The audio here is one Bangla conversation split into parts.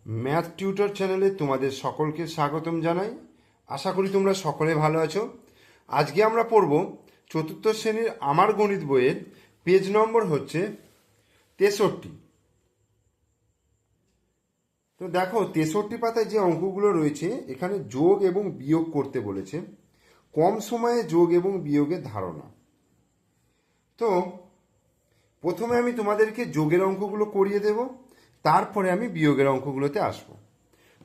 ম্যাথ টিউটর চ্যানেলে তোমাদের সকলকে স্বাগতম জানাই। আশা করি তোমরা সকলে ভালো আছো। আজকে আমরা পড়ব চতুর্থ শ্রেণীর আমার গণিত বইয়ের পেজ নম্বর হচ্ছে 63। তো দেখো 63 পাতায় যে অঙ্কগুলো রয়েছে এখানে যোগ এবং বিয়োগ করতে বলেছে। কম সময়ে যোগ এবং বিয়োগের ধারণা। তো প্রথমে আমি তোমাদেরকে যোগের অঙ্কগুলো করিয়ে দেব, তারপরে আমি বিয়োগের অঙ্কগুলোতে আসবো।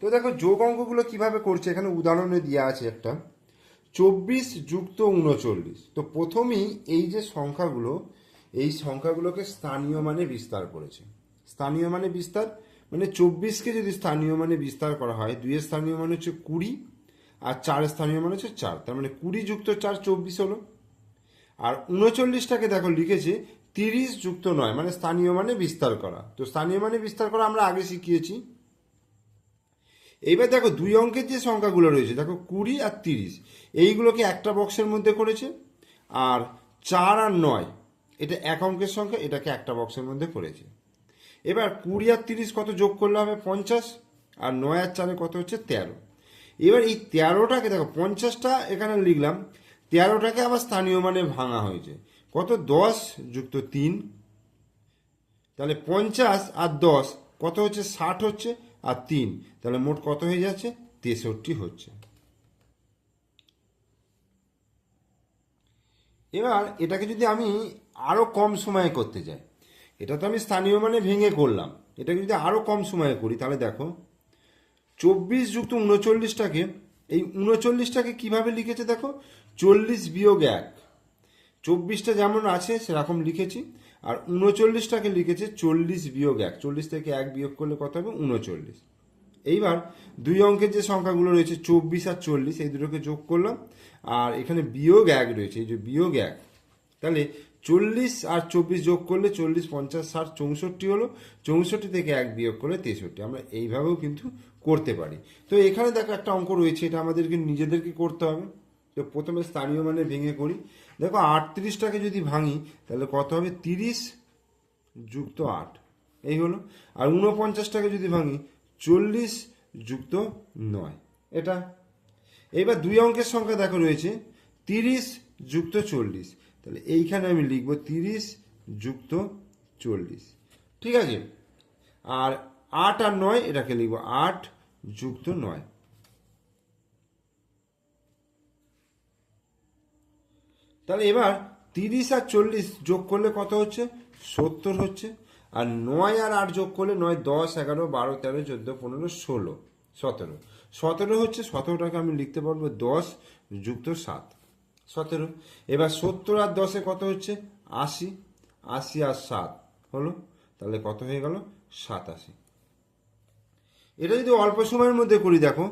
তো দেখো যোগ অঙ্কগুলো কিভাবে করছে, এখানে উদাহরণে দেওয়া আছে একটা 24 যুক্ত 39। তো প্রথমেই এই যে সংখ্যাগুলো, এই সংখ্যাগুলোকে স্থানীয় মানে বিস্তার করেছে। স্থানীয় মানে বিস্তার মানে 24কে যদি স্থানীয় মানে বিস্তার করা হয়, 2 স্থানীয় মানে হচ্ছে 20 আর 4 স্থানীয় মানে হচ্ছে 4, তার মানে 20 যুক্ত 4 24 হলো। আর 39টাকে দেখো লিখেছে 30 যুক্ত 9, মানে স্থানীয় মানে বিস্তার করা। তো স্থানীয় মানে বিস্তার করা আমরা আগে শিখিয়েছি। এইবার দেখো দুই অঙ্কের যে সংখ্যাগুলো রয়েছে, দেখো 20 আর 30, এইগুলোকে একটা বক্সের মধ্যে করেছে। আর 4 আর 9 এটা এক অঙ্কের সংখ্যা, এটাকে একটা বক্সের মধ্যে করেছে। এবার 20 আর 30 কত যোগ করলে হবে 50, আর 9 আর 4 কত হচ্ছে 13। এবার এই 13টাকে দেখো 50টা এখানে লিখলাম, 13টাকে আবার স্থানীয় মানে ভাঙা হয়েছে। কত 10 যুক্ত 3, তাহলে 50 আর 10 কত হচ্ছে 60 হচ্ছে, আর 3 তাহলে মোট কত হয়ে যাচ্ছে 63 হচ্ছে। এবার এটাকে যদি আমি আরো কম সময়ে করতে চাই, এটা তো আমি স্থানীয় মানে ভেঙে করলাম, এটাকে যদি আরো কম সময়ে করি তাহলে দেখো 24 যুক্ত 39টাকে, এই 39টাকে কিভাবে লিখেছে দেখো 40 বিয়োগ 1। 24টা যেমন আছে সেরকম লিখেছি, আর 39টাকে লিখেছে 40 বিয়োগ 1। 40 থেকে 1 বিয়োগ করলে কত হবে 39। এইবার দুই অঙ্কের যে সংখ্যাগুলো রয়েছে 24 আর 40, এই দুটোকে যোগ করলাম, আর এখানে বিয়োগ 1 রয়েছে, এই যে বিয়োগ 1, তাহলে 40 আর 24 যোগ করলে 40 50 60 64 হলো। 64 থেকে 1 বিয়োগ করলে 63। আমরা এইভাবেও কিন্তু করতে পারি। তো এখানে দেখো একটা অঙ্ক রয়েছে, এটা আমাদেরকে নিজেদেরকে করতে হবে। তো প্রথমে স্থানীয় মানে ভেঙে করি। দেখো 38টাকে যদি ভাঙি তাহলে কত হবে 30 যুক্ত 8, এই হলো। আর 49টাকে যদি ভাঙি 40 যুক্ত 9, এটা। এবার দুই অঙ্কের সংখ্যা দেখো রয়েছে 30 যুক্ত 40, তাহলে এইখানে আমি লিখবো 30 যুক্ত 40, ঠিক আছে। আর 8 আর 9 এটাকে লিখবো 8 যুক্ত 9। তাহলে এবার 30 আর 40 যোগ করলে কত হচ্ছে 70 হচ্ছে। আর 9 আর 8 যোগ করলে 9 10 11 12 13 14 15 16 17, 17 হচ্ছে। 17টাকে আমি লিখতে পারবো 10 যুক্ত 7, 17। এবার 70 আর 10-এ কত হচ্ছে 80, 80 আর 7 হলো, তাহলে কত হয়ে গেল 87। এটা যদি অল্প সময়ের মধ্যে করি দেখো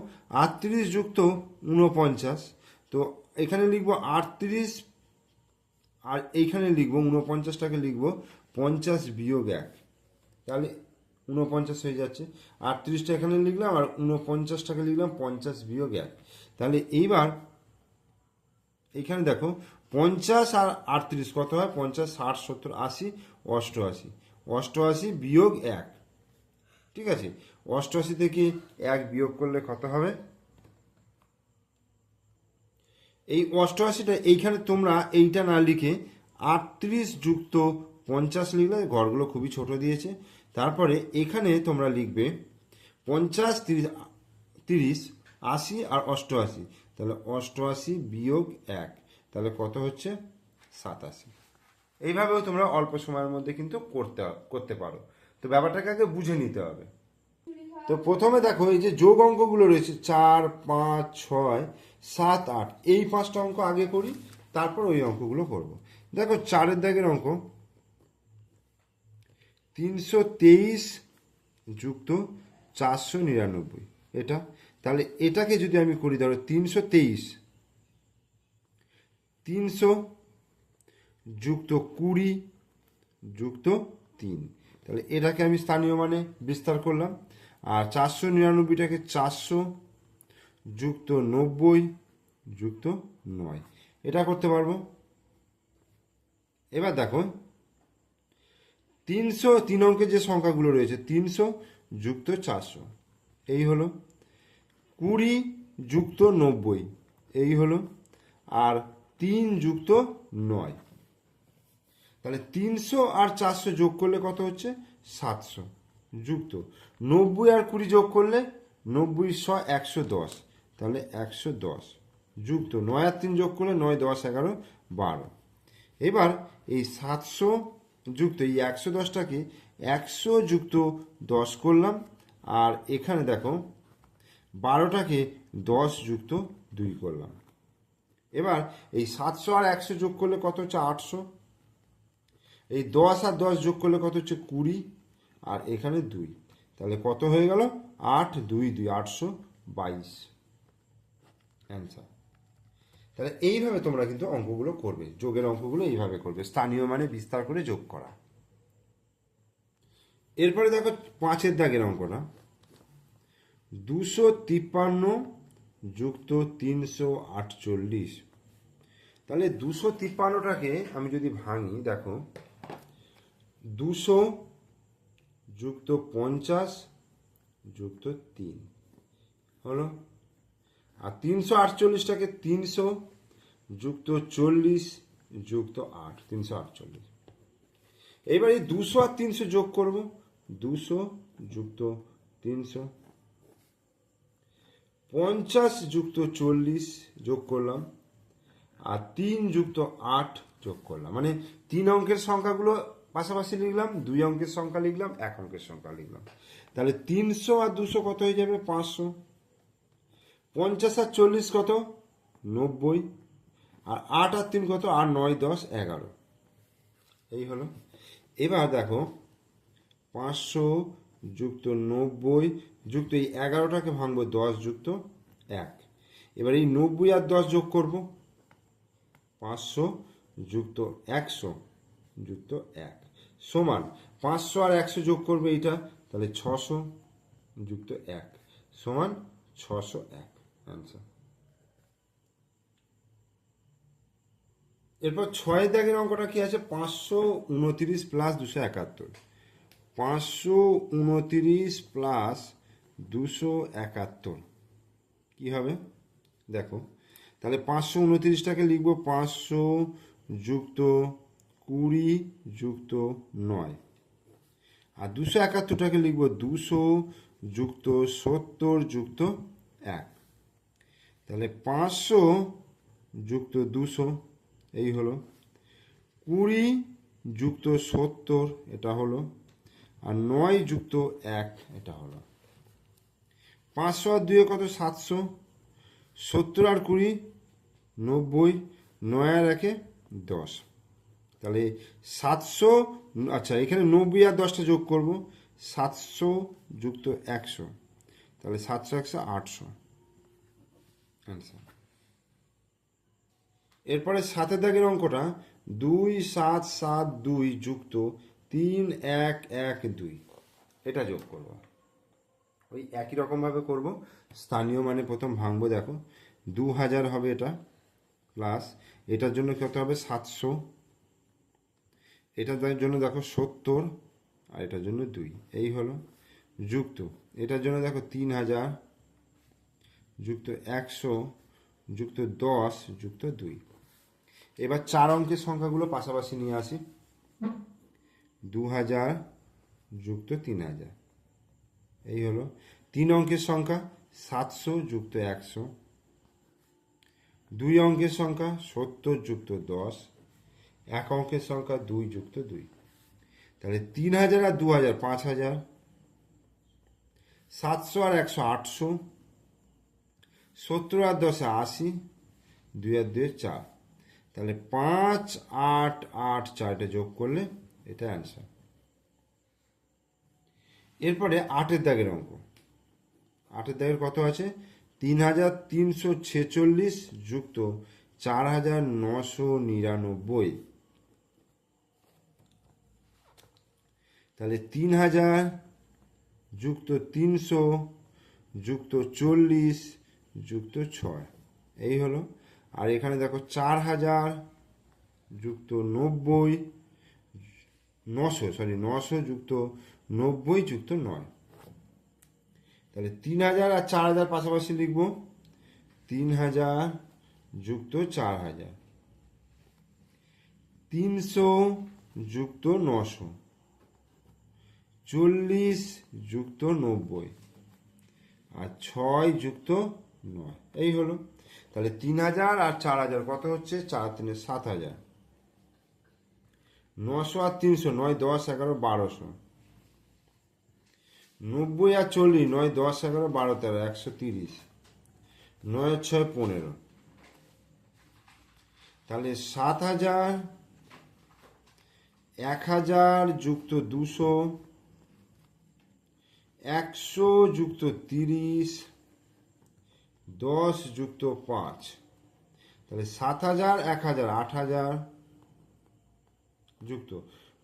38 যুক্ত 49, তো এখানে লিখবো 38, আর এইখানে লিখবো 49টাকে লিখবো 50 বিয়োগ 1, তাহলে 49 হয়ে যাচ্ছে। 38টা এখানে লিখলাম, আর 49টাকে লিখলাম 50 বিয়োগ 1। তাহলে এইবার এইখানে দেখো 50 আর 38 কত হয় 50 60 70 80 88, 88 বিয়োগ 1, ঠিক আছে। 88 থেকে 1 বিয়োগ করলে কত হবে, এই 88টা এইখানে তোমরা এইটা না লিখে 38 যুক্ত 50 লিখলে, ঘরগুলো খুবই ছোট দিয়েছে। তারপরে এখানে তোমরা লিখবে 50 30 30 80 আর 88, তাহলে 88 বিয়োগ 1, তাহলে কত হচ্ছে 87। এইভাবেও তোমরা অল্প সময়ের মধ্যে কিন্তু করতে পারো। তো ব্যাপারটাকে আগে বুঝে নিতে হবে। তো প্রথমে দেখো এই যে যোগ অঙ্কগুলো রয়েছে 4 5 6 7 8, এই 5টা অঙ্ক আগে করি, তারপর ওই অঙ্কগুলো করব। দেখো 4-এর দাগের অঙ্ক 323 যুক্ত 499, এটা। তাহলে এটাকে যদি আমি করি ধরো 323, 300 যুক্ত 20 যুক্ত 3, তাহলে এটাকে আমি স্থানীয় মানে বিস্তার করলাম। আর 499টাকে 400 যুক্ত 90 যুক্ত 9, এটা করতে পারবো। এবার দেখো 300, 3 অঙ্কের যে সংখ্যাগুলো রয়েছে 300 যুক্ত 400, এই হলো 20 যুক্ত 90 এই হলো, আর 3 যুক্ত 9, তাহলে 300 আর 400 যোগ করলে কত হচ্ছে 700, যুক্ত 90 আর 20 যোগ করলে 90 100 110, তাহলে 110, যুক্ত 9 আর 3 যোগ করলে 9 10 11 12। এবার এই 700 যুক্ত এই 110টাকে 100 যুক্ত 10 করলাম, আর এখানে দেখো 12টাকে 10 যুক্ত 2 করলাম। এবার এই 700 আর 100 যোগ করলে কত হচ্ছে 800, এই 10 আর 10 যোগ করলে কত হচ্ছে 20, আর এখানে 2, তাহলে কত হয়ে গেল 8 2 2 822 অ্যান্সার। তাহলে এইভাবে তোমরা কিন্তু অঙ্কগুলো করবে, যোগের অঙ্কগুলো এইভাবে করবে, স্থানীয় মানে বিস্তার করে যোগ করা। এরপরে দেখো 5-এর দাগের অঙ্কটা, 253 যুক্ত 348। তাহলে 253টাকে আমি যদি ভাঙি, দেখো 200 যুক্ত 50 যুক্ত 3 হলো, আর 348টাকে 300 যুক্ত 40 যুক্ত 8, 348। এইবার এই 200 আর 300 যোগ করব, 200 যুক্ত 300, 50 যুক্ত 40 যোগ করলাম, আর 3 যুক্ত 8 যোগ করলাম। মানে 3 অঙ্কের সংখ্যাগুলো পাশাপাশি লিখলাম, 2 অঙ্কের সংখ্যা লিখলাম, 1 অঙ্কের সংখ্যা লিখলাম। তাহলে 300 আর 200 কত হয়ে যাবে 500, 50 আর 40 কত 90, আর 8 আর 3 কত, আর 9 10 11, এই হলো। এবার দেখো 500 যুক্ত 90 যুক্ত এই 11টাকে ভাঙবো 10 যুক্ত 1। এবার এই 90 আর 10 যোগ করব, 500 যুক্ত 100 যুক্ত 1 সমান 500 আর 100 যোগ করবে এইটা, তাহলে 600 যুক্ত 1 সমান 601 অ্যান্সার। এরপর 6 দাগের অঙ্কটা কি আছে, 529 প্লাস 271। 529 প্লাস 271 কি হবে দেখো, তাহলে 529টাকে লিখবো 500 যুক্ত 20 যুক্ত 9, আর 271টাকে লিখবো 200 যুক্ত 70 যুক্ত 1। তাহলে 500 যুক্ত 200 এই হলো, 20 যুক্ত 70 এটা হলো, আর 9 যুক্ত 1 এটা হলো। 500 আর 2 কত 700, 70 আর 20 90, 9 আর 1 10, তাহলে 700। আচ্ছা এখানে 90 আর 10টা যোগ করব, 700 যুক্ত 100, তাহলে 700 100 800 অ্যান্সার। এরপরে 7 দাগের অঙ্কটা, 2772 যুক্ত 3112 এটা যোগ করব, ওই একই রকমভাবে করব। স্থানীয় মানে প্রথম ভাঙবো, দেখো 2000 হবে এটা, প্লাস এটার জন্য কত হবে 700, এটার জন্য দেখো 70, আর এটার জন্য 2 এই হলো, যুক্ত এটার জন্য দেখো 3000 যুক্ত 100 যুক্ত 10 যুক্ত 2। এবার 4 অঙ্কের সংখ্যাগুলো পাশাপাশি নিয়ে আসি, 2000 যুক্ত 3000 এই হলো। 3 অঙ্কের সংখ্যা 700 যুক্ত 100, 2 অঙ্কের সংখ্যা 70 যুক্ত 10, 1 অঙ্কের সংখ্যা 2 যুক্ত 2। তাহলে 3000 আর 2000 5000, 700 আর 100 800, 70 আর 10 80, 2 আর 2 4, তাহলে 5 8 8 4টা যোগ করলে এটা অ্যান্সার। এরপরে 8-এর দাগের অঙ্ক, 8-এর দাগের কত আছে, 3346 যুক্ত 4999, তাহলে 3000 যুক্ত 300 যুক্ত 40 যুক্ত 6 এই হলো, আর এখানে দেখো 4000 যুক্ত 90 900 যুক্ত 90 যুক্ত 9, তাহলে 3000 আর 4000 পাশাপাশি লিখব, 3000 যুক্ত 4000, 300 যুক্ত 900, 40 যুক্ত 90 আর 6 যুক্ত 9, এই হলো। তাহলে 3000 আর 4000 কত হচ্ছে, 4 3 7000, 900 আর 300 9 10 11 1200, 90 আর 40 9 10 11 12 13 130, 9 6 15, তাহলে 7000, 1000 যুক্ত 200, 100 যুক্ত 30, 10 যুক্ত 5, তাহলে 7000 1000 8000 যুক্ত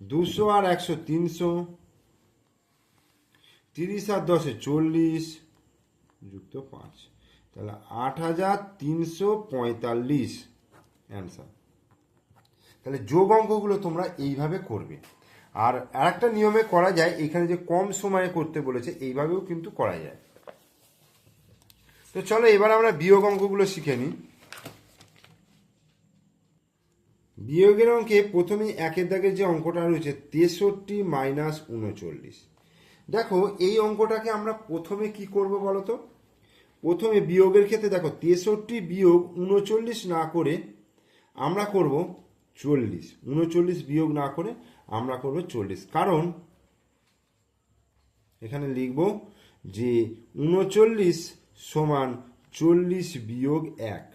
200 আর 100 300, 30 আর 10 40 যুক্ত 5, তাহলে 8345 অ্যান্সার। তাহলে যোগ অঙ্কগুলো তোমরা এইভাবে করবে। আর আরেকটা নিয়মে করা যায়, এখানে যে কম সময়ে করতে বলেছে এইভাবেও কিন্তু করা যায়। তো চলো এবার আমরা বিয়োগ অঙ্কগুলো শিখে নিই। বিয়োগের অঙ্কে প্রথমে একের দাগের যে অঙ্কটা রয়েছে 63 মাইনাস 39। দেখো এই অঙ্কটাকে আমরা প্রথমে কি করব বলো তো? প্রথমে বিয়োগের ক্ষেত্রে দেখো 63 বিয়োগ 39 না করে আমরা করব 40, 39 বিয়োগ না করে আমরা করব 40, কারণ এখানে লিখব যে 39 সমান 40 বিয়োগ 1,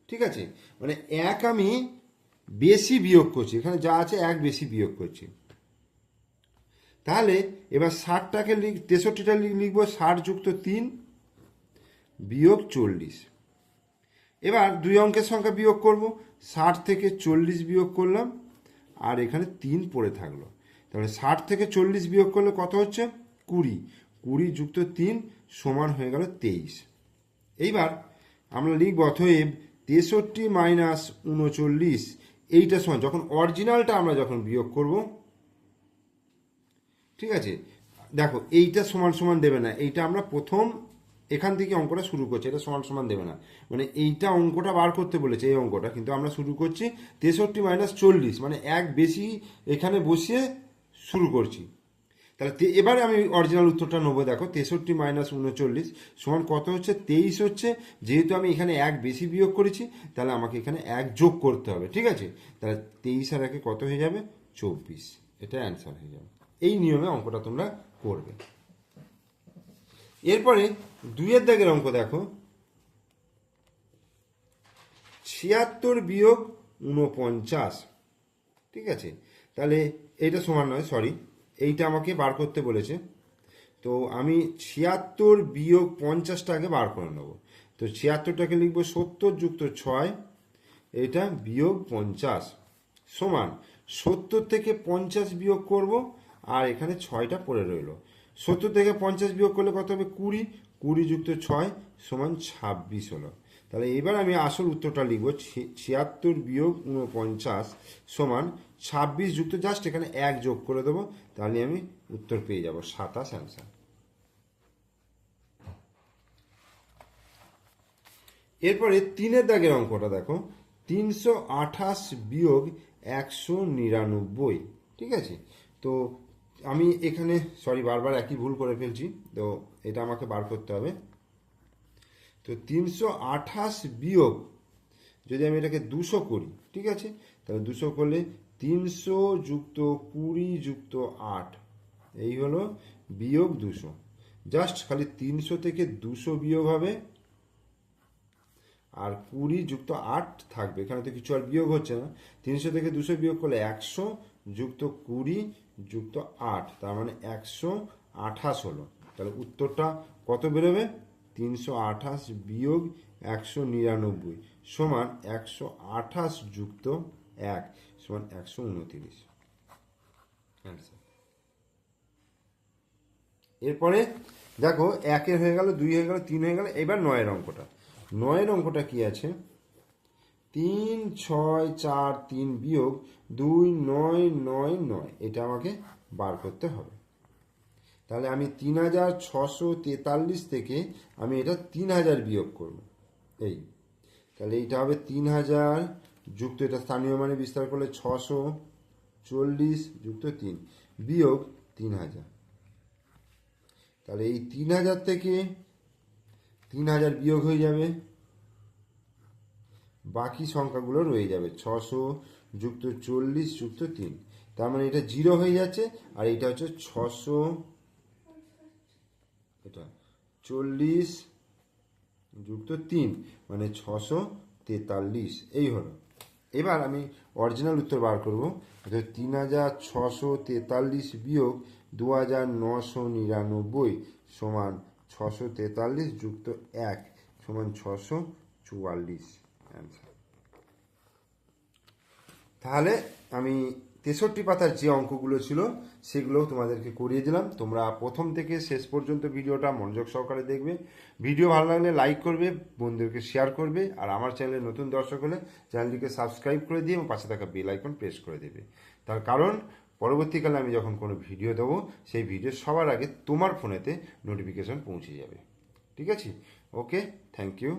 ঠিক আছে, মানে 1 আমি বেশি বিয়োগ করছি, এখানে যা আছে 1 বেশি বিয়োগ করছি। তাহলে এবার 60টাকে 63টা লিখবো 60 যুক্ত 3 বিয়োগ 40। এবার দুই অঙ্কের সংখ্যা বিয়োগ করব, 60 থেকে 40 বিয়োগ করলাম আর এখানে 3 পড়ে থাকলো। তাহলে 60 থেকে 40 বিয়োগ করলে কত হচ্ছে 20, 20 যুক্ত 3 সমান হয়ে গেল 23। এইবার আমরা লিখব অতএব 63 মাইনাস 39, এইটা সমান, যখন অরিজিনালটা আমরা যখন বিয়োগ করব, ঠিক আছে, দেখো এইটা সমান সমান দেবে না, এইটা আমরা প্রথম এখান থেকে অঙ্কটা শুরু করছি, এটা সমান সমান দেবে না, মানে এইটা অঙ্কটা বার করতে বলেছে এই অঙ্কটা, কিন্তু আমরা শুরু করছি 63 মাইনাস 40, মানে 1 বেশি এখানে বসিয়ে শুরু করছি। তাহলে এবারে আমি অরিজিনাল উত্তরটা নেবো। দেখো 63 মাইনাস 39 সমান কত হচ্ছে 23 হচ্ছে, যেহেতু আমি এখানে 1 বেশি বিয়োগ করেছি তাহলে আমাকে এখানে 1 যোগ করতে হবে, ঠিক আছে, তাহলে 23 আর 1 কত হয়ে যাবে 24, এটা অ্যান্সার হয়ে যাবে। এই নিয়মে অঙ্কটা তোমরা করবে। এরপরে 2 দাগের অঙ্ক দেখো 76 বিয়োগ 49, ঠিক আছে, তাহলে এইটা সমান নয়, সরি, এইটা আমাকে বার করতে বলেছে, তো আমি 76 বিয়োগ 50টাকে বার করে নেব। তো 76টাকে লিখবো 70 যুক্ত 6, এটা বিয়োগ 50 সমান 70 থেকে 50 বিয়োগ করব আর এখানে 6টা পড়ে রইল। 70 থেকে 50 বিয়োগ করলে কত হবে 20, 20 যুক্ত 6 সমান 26 হলো। তাহলে এবার আমি আসল উত্তরটা লিখব 76 বিয়োগ 49 সমান 26 যুক্ত, জাস্ট এখানে 1 যোগ করে দেবো, তাহলে আমি উত্তর পেয়ে যাব 27 অ্যান্সার। এরপরে 3 দাগের অঙ্কটা দেখো 328 বিয়োগ 199, ঠিক আছে, তো আমি এখানে সরি বারবার একই ভুল করে ফেলছি, তো এটা আমাকে বার করতে হবে। তো 328 বিয়োগ যদি আমি এটাকে 200 করি, ঠিক আছে, তাহলে 200 করলে 300 যুক্ত 20 যুক্ত 8, এই হলো বিয়োগ 200, জাস্ট খালি 300 থেকে 200 বিয়োগ হবে আর 20 যুক্ত 8 থাকবে, এখানে তো কিছু আর বিয়োগ হচ্ছে না। 300 থেকে 200 বিয়োগ করলে 100 যুক্ত 20 যুক্ত 8, তার মানে 128 হলো। তাহলে উত্তরটা কত বেরোবে 328 বিয়োগ 199 সমান 128 যুক্ত 1 সমান 129 অ্যান্সার। এরপরে দেখো 1 হয়ে গেল, 2 হয়ে গেল, 3 হয়ে গেল, এবার 9 অঙ্কটা। 9 অঙ্কটা কি আছে 3 6 4 3 বিয়োগ 2 9 9 9, এটা আমাকে বার করতে হবে। তাহলে আমি 3643 থেকে আমি এটা 3000 বিয়োগ করব। এই তাহলে এইটা হবে 3000 যুক্ত, এটা স্থানীয় মানে বিস্তার করলে 640 যুক্ত 3 বিয়োগ 3000। তাহলে এই 3000 থেকে 3000 বিয়োগ হয়ে যাবে, বাকি সংখ্যাগুলো রয়ে যাবে 600 যুক্ত 40 যুক্ত 3। তার মানে এটা 0 হয়ে যাচ্ছে, আর এটা হচ্ছে 600, এটা 40 যুক্ত 3 মানে 643। এই হলো। এবার আমি অরিজিনাল উত্তর বার করব। 3643 বিয়োগ 2999 সমান 643 যুক্ত 1 সমান 644 অ্যান্সার। তাহলে আমি 63 পাতার যে অঙ্কগুলো ছিল সেগুলো তোমাদেরকে করিয়ে দিলাম। তোমরা প্রথম থেকে শেষ পর্যন্ত ভিডিওটা মনোযোগ সহকারে দেখবে। ভিডিও ভালো লাগলে লাইক করবে, বন্ধুদেরকে শেয়ার করবে, আর আমার চ্যানেলে নতুন দর্শক হলে চ্যানেলটিকে সাবস্ক্রাইব করে দিয়ে এবং পাশে থাকা বেল আইকন প্রেস করে দেবে। তার কারণ পরবর্তীকালে আমি যখন কোনো ভিডিও দেবো সেই ভিডিও সবার আগে তোমার ফোনেতে নোটিফিকেশন পৌঁছে যাবে। ঠিক আছে? ওকে, থ্যাংক ইউ।